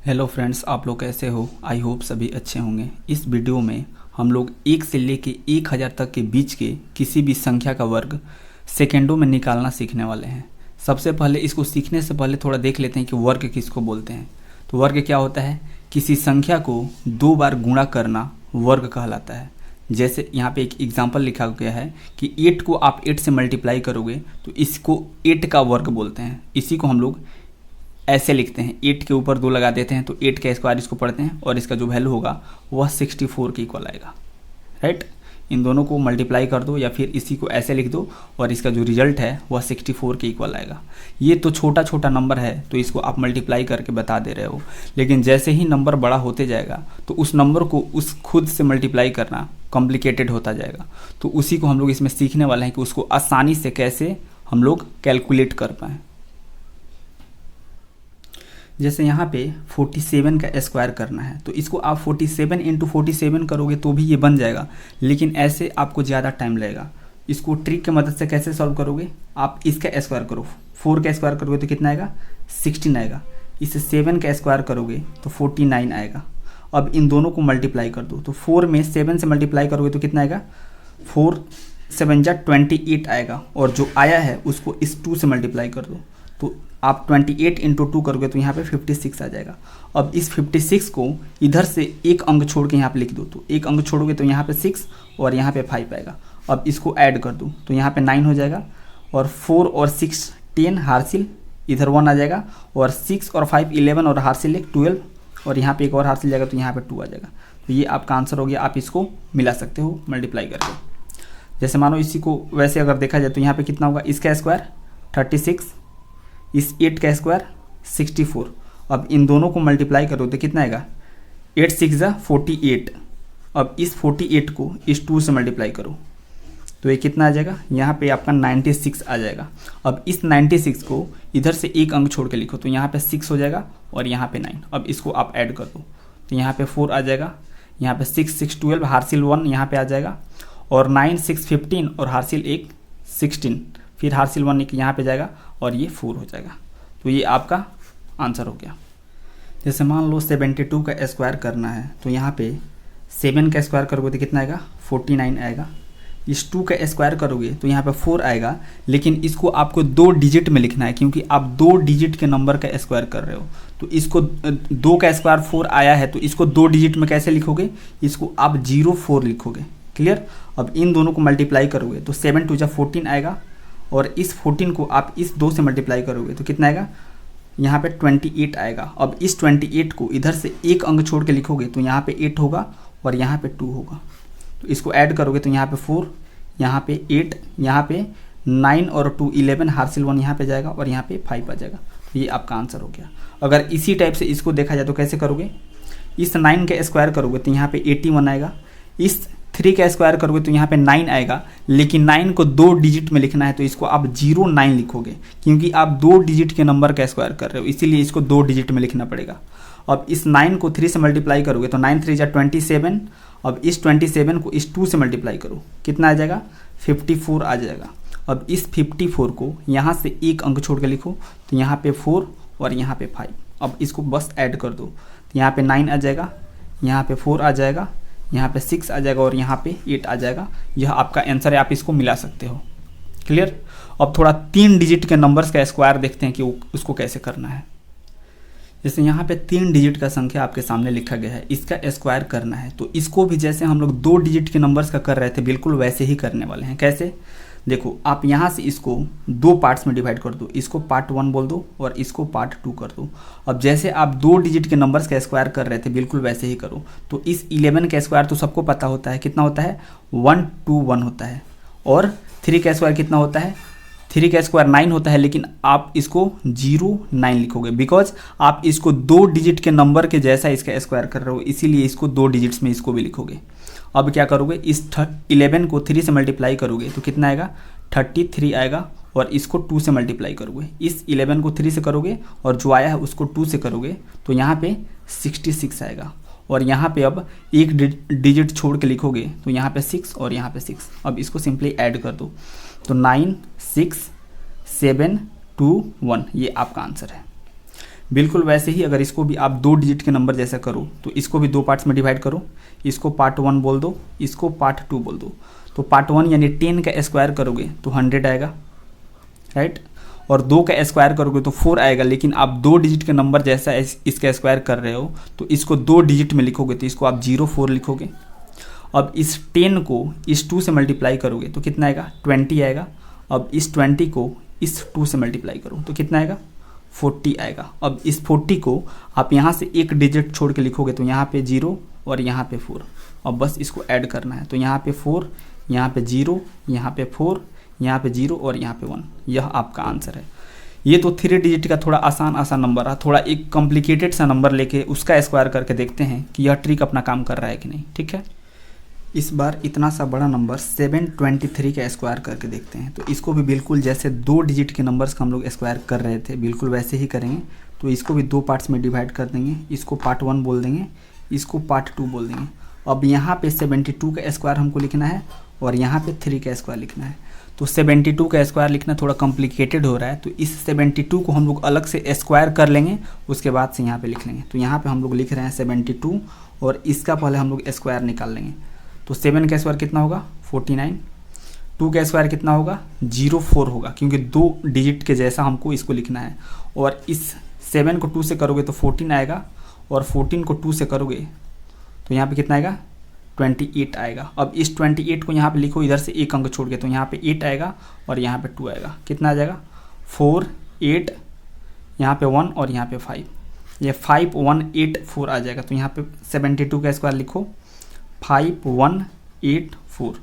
Hello friends, आप लोग कैसे हो? आई होप सभी अच्छे होंगे। इस वीडियो में हम लोग 1 से लेके 1000 तक के बीच के किसी भी संख्या का वर्ग सेकेंडों में निकालना सीखने वाले हैं। सबसे पहले इसको सीखने से पहले थोड़ा देख लेते हैं कि वर्ग किसको बोलते हैं। तो वर्ग क्या होता है? किसी संख्या को 2 बार गुणा करना वर्ग कहलाता है। जैसे यहाँ पे एक एग्जाम्पल लिखा गया है कि 8 को आप 8 से मल्टीप्लाई करोगे तो इसको 8 का वर्ग बोलते हैं। इसी को हम लोग ऐसे लिखते हैं, 8 के ऊपर 2 लगा देते हैं तो 8 का स्क्वायर इसको पढ़ते हैं और इसका जो वैल्यू होगा वह 64 के इक्वल आएगा। राइट, इन दोनों को मल्टीप्लाई कर दो या फिर इसी को ऐसे लिख दो और इसका जो रिजल्ट है वह 64 के इक्वल आएगा। ये तो छोटा छोटा नंबर है तो इसको आप मल्टीप्लाई करके बता दे रहे हो, लेकिन जैसे ही नंबर बड़ा होते जाएगा तो उस नंबर को उस खुद से मल्टीप्लाई करना कॉम्प्लिकेटेड होता जाएगा। तो उसी को हम लोग इसमें सीखने वाले हैं कि उसको आसानी से कैसे हम लोग कैलकुलेट कर पाएँ। जैसे यहाँ पे 47 का स्क्वायर करना है तो इसको आप 47 इंटू 47 करोगे तो भी ये बन जाएगा, लेकिन ऐसे आपको ज़्यादा टाइम लगेगा। इसको ट्रिक की मदद से कैसे सॉल्व करोगे? आप इसका स्क्वायर करो, 4 का स्क्वायर करोगे तो कितना आएगा? 16 आएगा। इसे 7 का स्क्वायर करोगे तो 49 आएगा। अब इन दोनों को मल्टीप्लाई कर दो तो 4 में 7 से मल्टीप्लाई करोगे तो कितना आएगा? 4 7 जा 28 आएगा, और जो आया है उसको इस 2 से मल्टीप्लाई कर दो तो आप 28 इंटू 2 करोगे तो यहाँ पे 56 आ जाएगा। अब इस 56 को इधर से एक अंक छोड़ के यहाँ पे लिख दो, तो एक अंक छोड़ोगे तो यहाँ पे 6 और यहाँ पे 5 आएगा। अब इसको ऐड कर दो तो यहाँ पे 9 हो जाएगा, और 4 और 6 10 हार्सिल इधर 1 आ जाएगा, और 6 और 5 11 और हार्सिल 1 12, और यहाँ पे एक और हार्सिल जाएगा तो यहाँ पे 2 आ जाएगा। तो ये आपका आंसर हो गया। आप इसको मिला सकते हो मल्टीप्लाई करके। जैसे मानो इसी को वैसे अगर देखा जाए तो यहाँ पे कितना होगा? इसका स्क्वायर 36, इस 8 का स्क्वायर 64। अब इन दोनों को मल्टीप्लाई करो तो कितना आएगा? 8 6 जा 48। अब इस 48 को इस 2 से मल्टीप्लाई करो तो ये कितना आ जाएगा? यहाँ पे आपका 96 आ जाएगा। अब इस 96 को इधर से एक अंक छोड़ के लिखो तो यहाँ पे 6 हो जाएगा और यहाँ पे 9। अब इसको आप ऐड कर दो तो यहाँ पे 4 आ जाएगा, यहाँ पे 6 6 12 हार्सिल 1 यहाँ पे आ जाएगा, और 9 6 15 और हार्सिल 1 16, फिर हार्सिल 1 एक यहाँ पे जाएगा और ये 4 हो जाएगा। तो ये आपका आंसर हो गया। जैसे मान लो 72 का स्क्वायर करना है तो यहाँ पे 7 का स्क्वायर करोगे तो कितना आएगा? 49 आएगा। इस 2 का स्क्वायर करोगे तो यहाँ पे 4 आएगा, लेकिन इसको आपको 2 डिजिट में लिखना है क्योंकि आप 2 डिजिट के नंबर का स्क्वायर कर रहे हो। तो इसको 2 का स्क्वायर 4 आया है तो इसको 2 डिजिट में कैसे लिखोगे? इसको आप 04 लिखोगे। क्लियर? अब इन दोनों को मल्टीप्लाई करोगे तो 7 2 जा 14 आएगा, और इस 14 को आप इस 2 से मल्टीप्लाई करोगे तो कितना आएगा? यहाँ पे 28 आएगा। अब इस 28 को इधर से एक अंक छोड़ के लिखोगे तो यहाँ पे 8 होगा और यहाँ पे 2 होगा। तो इसको ऐड करोगे तो यहाँ पे 4, यहाँ पे 8, यहाँ पे 9 और 2 11, हार्सिल 1 यहाँ पे जाएगा और यहाँ पे 5 आ जाएगा। तो ये आपका आंसर हो गया। अगर इसी टाइप से इसको देखा जाए तो कैसे करोगे? इस 9 का स्क्वायर करोगे तो यहाँ पे 81 आएगा। इस 3 का स्क्वायर करोगे तो यहाँ पे 9 आएगा, लेकिन 9 को 2 डिजिट में लिखना है तो इसको आप 09 लिखोगे क्योंकि आप 2 डिजिट के नंबर का स्क्वायर कर रहे हो, इसीलिए इसको 2 डिजिट में लिखना पड़ेगा। अब इस 9 को 3 से मल्टीप्लाई करोगे तो 9 3 जा 27। अब इस 27 को इस 2 से मल्टीप्लाई करो, कितना आ जाएगा? 54 आ जाएगा। अब इस 54 को यहाँ से एक अंक छोड़ के लिखो तो यहाँ पे 4 और यहाँ पे 5। अब इसको बस ऐड कर दो तो यहाँ पे 9 आ जाएगा, यहाँ पे 4 आ जाएगा, यहाँ पे 6 आ जाएगा और यहाँ पे 8 आ जाएगा। यह आपका आंसर है, आप इसको मिला सकते हो। क्लियर? अब थोड़ा 3 डिजिट के नंबर्स का स्क्वायर देखते हैं कि उसको कैसे करना है। जैसे यहाँ पे 3 डिजिट का संख्या आपके सामने लिखा गया है, इसका स्क्वायर करना है तो इसको भी जैसे हम लोग 2 डिजिट के नंबर्स का कर रहे थे बिल्कुल वैसे ही करने वाले हैं। कैसे? देखो, आप यहाँ से इसको 2 पार्ट्स में डिवाइड कर दो, इसको पार्ट 1 बोल दो और इसको पार्ट 2 कर दो। अब जैसे आप 2 डिजिट के नंबर्स का स्क्वायर कर रहे थे बिल्कुल वैसे ही करो। तो इस 11 का स्क्वायर तो सबको पता होता है, कितना होता है? 121 होता है। और 3 का स्क्वायर कितना होता है? 3 का स्क्वायर 9 होता है, लेकिन आप इसको 09 लिखोगे बिकॉज आप इसको 2 डिजिट के नंबर के जैसा इसका स्क्वायर कर रहे हो, इसीलिए इसको 2 डिजिट्स में इसको भी लिखोगे। अब क्या करोगे? इस 11 को 3 से मल्टीप्लाई करोगे तो कितना आएगा? 33 आएगा, और इसको 2 से मल्टीप्लाई करोगे। इस 11 को 3 से करोगे और जो आया है उसको 2 से करोगे तो यहाँ पे 66 आएगा, और यहाँ पे अब एक डिजिट छोड़ के लिखोगे तो यहाँ पे 6 और यहाँ पे 6। अब इसको सिंपली ऐड कर दो तो 9 6 7 2 1, ये आपका आंसर है। बिल्कुल वैसे ही अगर इसको भी आप 2 डिजिट के नंबर जैसा करो तो इसको भी 2 पार्ट्स में डिवाइड करो, इसको पार्ट 1 बोल दो, इसको पार्ट 2 बोल दो। तो पार्ट 1 यानी 10 का स्क्वायर करोगे तो 100 आएगा, राइट, और 2 का स्क्वायर करोगे तो 4 आएगा। लेकिन आप 2 डिजिट के नंबर जैसा इसका स्क्वायर कर रहे हो तो इसको 2 डिजिट में लिखोगे तो इसको आप 04 लिखोगे। अब इस 10 को इस 2 से मल्टीप्लाई करोगे तो कितना आएगा, 20 आएगा। अब इस 20 को इस 2 से मल्टीप्लाई करो तो कितना आएगा, 40 आएगा। अब इस 40 को आप यहाँ से एक डिजिट छोड़ के लिखोगे तो यहाँ पे 0 और यहाँ पे 4। अब बस इसको ऐड करना है, तो यहाँ पे 4, यहाँ पे 0, यहाँ पे 4, यहाँ पे 0 और यहाँ पे 1। यह आपका आंसर है। ये तो 3 डिजिट का थोड़ा आसान नंबर है। थोड़ा एक कॉम्प्लिकेटेड सा नंबर लेके उसका स्क्वायर करके देखते हैं कि यह ट्रिक अपना काम कर रहा है कि नहीं, ठीक है। इस बार इतना सा बड़ा नंबर 723 का स्क्वायर करके देखते हैं। तो इसको भी बिल्कुल जैसे 2 डिजिट के नंबर्स का हम लोग स्क्वायर कर रहे थे बिल्कुल वैसे ही करेंगे। तो इसको भी 2 पार्ट्स में डिवाइड कर देंगे, इसको पार्ट 1 बोल देंगे, इसको पार्ट 2 बोल देंगे। अब यहाँ पे 72 का स्क्वायर हमको लिखना है और यहाँ पे 3 का स्क्वायर लिखना है। तो 72 का स्क्वायर लिखना थोड़ा कॉम्प्लिकेटेड हो रहा है, तो इस 72 को हम लोग अलग से स्क्वायर कर लेंगे, उसके बाद से यहाँ पे लिख लेंगे। तो यहाँ पे हम लोग लिख रहे हैं 72 और इसका पहले हम लोग स्क्वायर निकाल लेंगे। तो 7 का स्क्वायर कितना होगा, 49। 2 का स्क्वायर कितना होगा, 04 होगा, क्योंकि 2 डिजिट के जैसा हमको इसको लिखना है। और इस 7 को 2 से करोगे तो 14 आएगा, और 14 को 2 से करोगे तो यहाँ पे कितना आएगा, 28 आएगा। अब इस 28 को यहाँ पे लिखो, इधर से एक अंक छोड़ के, तो यहाँ पे 8 आएगा और यहाँ पे 2 आएगा। कितना आ जाएगा, 4, 8, यहाँ पे 1 और यहाँ पे 5, ये 5, 1, 8, 4 आ जाएगा। तो यहाँ पे 72 का स्क्वायर लिखो, 5, 1, 8, 4।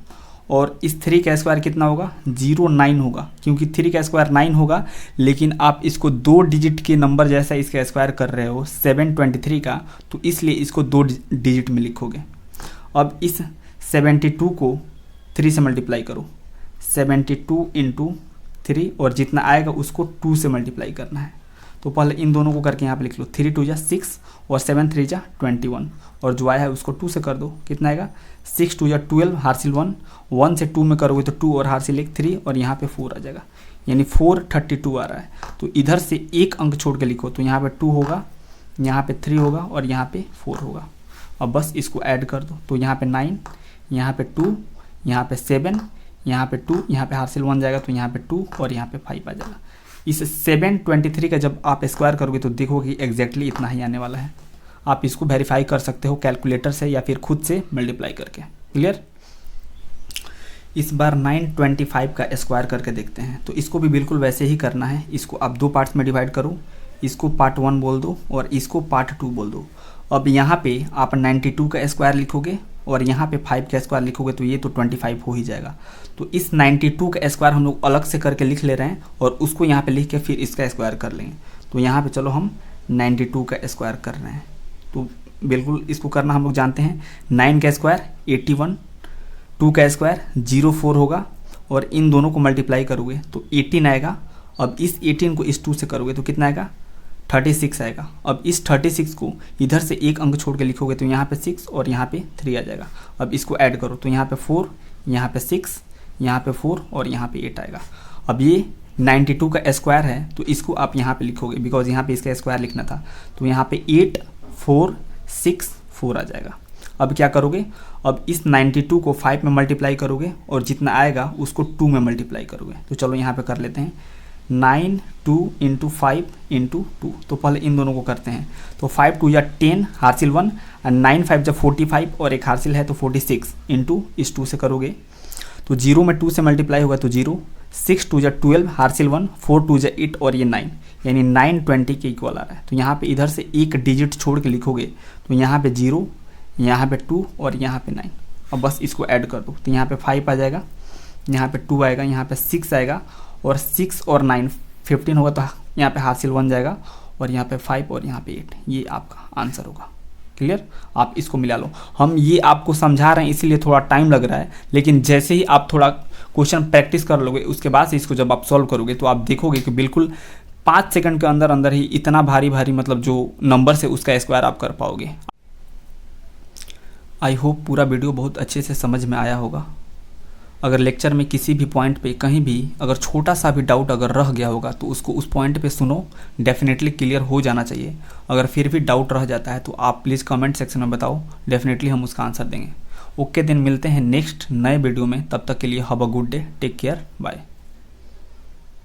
और इस 3 का स्क्वायर कितना होगा, 09 होगा, क्योंकि 3 का स्क्वायर 9 होगा। लेकिन आप इसको 2 डिजिट के नंबर जैसा इसका स्क्वायर कर रहे हो 723 का, तो इसलिए इसको 2 डिजिट में लिखोगे। अब इस 72 को 3 से मल्टीप्लाई करो, 72 इंटू 3, और जितना आएगा उसको 2 से मल्टीप्लाई करना है। तो पहले इन दोनों को करके यहाँ पे लिख लो, 3 2 जा 6 और 7 3 जा 21, और जो आया है उसको 2 से कर दो, कितना आएगा, 6 2 जा 12, हार्सिल 1, 1 से 2 में करोगे तो 2 और हार्सिल 1 3, और यहाँ पे 4 आ जाएगा, यानी 432 आ रहा है। तो इधर से एक अंक छोड़ के लिखो, तो यहाँ पे 2 होगा, यहाँ पे 3 होगा और यहाँ पे 4 होगा। अब बस इसको ऐड कर दो, तो यहाँ पे 9, यहाँ पे 2, यहाँ पे 7, यहाँ पे 2, यहाँ पे हार्सिल 1 जाएगा तो यहाँ पे 2 और यहाँ पे 5 आ जाएगा। इस 723 का जब आप स्क्वायर करोगे तो देखोगे कि एग्जैक्टली इतना ही आने वाला है। आप इसको वेरीफाई कर सकते हो कैलकुलेटर से या फिर खुद से मल्टीप्लाई करके। क्लियर। इस बार 925 का स्क्वायर करके देखते हैं। तो इसको भी बिल्कुल वैसे ही करना है। इसको आप 2 पार्ट्स में डिवाइड करो, इसको पार्ट 1 बोल दो और इसको पार्ट 2 बोल दो। अब यहाँ पे आप 92 का स्क्वायर लिखोगे और यहाँ पे 5 का स्क्वायर लिखोगे तो ये तो 25 हो ही जाएगा। तो इस 92 का स्क्वायर हम लोग अलग से करके लिख ले रहे हैं और उसको यहाँ पे लिख के फिर इसका स्क्वायर कर लेंगे। तो यहाँ पे चलो हम 92 का स्क्वायर कर रहे हैं। तो बिल्कुल इसको करना हम लोग जानते हैं। 9 का स्क्वायर 81, 2 का स्क्वायर 04 होगा और इन दोनों को मल्टीप्लाई करोगे तो 18 आएगा। अब इस 18 को इस 2 से करोगे तो कितना आएगा, 36 आएगा। अब इस 36 को इधर से एक अंक छोड़ के लिखोगे तो यहाँ पे 6 और यहाँ पे 3 आ जाएगा। अब इसको ऐड करो तो यहाँ पे 4, यहाँ पे 6, यहाँ पे 4 और यहाँ पे 8 आएगा। अब ये 92 का स्क्वायर है तो इसको आप यहाँ पे लिखोगे, बिकॉज यहाँ पे इसका स्क्वायर लिखना था। तो यहाँ पे 8, 4, 6, 4 आ जाएगा। अब क्या करोगे, अब इस 92 को 5 में मल्टीप्लाई करोगे और जितना आएगा उसको 2 में मल्टीप्लाई करोगे। तो चलो यहाँ पे कर लेते हैं 9 2 इंटू 5 इंटू 2। तो पहले इन दोनों को करते हैं। तो 5 2 या 10 हार्सिल 1 और 9 5 जब 45 और एक हार्सिल है तो 46 इंटू इस 2 से करोगे तो 0 में 2 से मल्टीप्लाई होगा तो 0, 6 2 या 12 हार्सिल 1, 4 2 या 8 और ये 9, यानी 920 के इक्वल आ रहा है। तो यहाँ पे इधर से एक डिजिट छोड़ के लिखोगे तो यहाँ पे 0, यहाँ पे 2 और यहाँ पे 9। अब बस इसको ऐड कर दो तो यहाँ पे 5 आ जाएगा, यहाँ पे 2 आएगा, यहाँ पे 6 आएगा और 6 और 9 15 होगा तो यहाँ पे हासिल 1 जाएगा और यहाँ पे 5 और यहाँ पे 8। ये आपका आंसर होगा। क्लियर। आप इसको मिला लो। हम ये आपको समझा रहे हैं इसीलिए थोड़ा टाइम लग रहा है, लेकिन जैसे ही आप थोड़ा क्वेश्चन प्रैक्टिस कर लोगे उसके बाद से इसको जब आप सॉल्व करोगे तो आप देखोगे कि बिल्कुल 5 सेकंड के अंदर अंदर ही इतना भारी भारी मतलब जो नंबर से उसका स्क्वायर आप कर पाओगे। आई होप पूरा वीडियो बहुत अच्छे से समझ में आया होगा। अगर लेक्चर में किसी भी पॉइंट पे कहीं भी अगर छोटा सा भी डाउट अगर रह गया होगा तो उसको उस पॉइंट पे सुनो, डेफिनेटली क्लियर हो जाना चाहिए। अगर फिर भी डाउट रह जाता है तो आप प्लीज़ कमेंट सेक्शन में बताओ, डेफिनेटली हम उसका आंसर देंगे। ओके, दिन मिलते हैं नेक्स्ट नए वीडियो में, तब तक के लिए have a good day, take care, bye.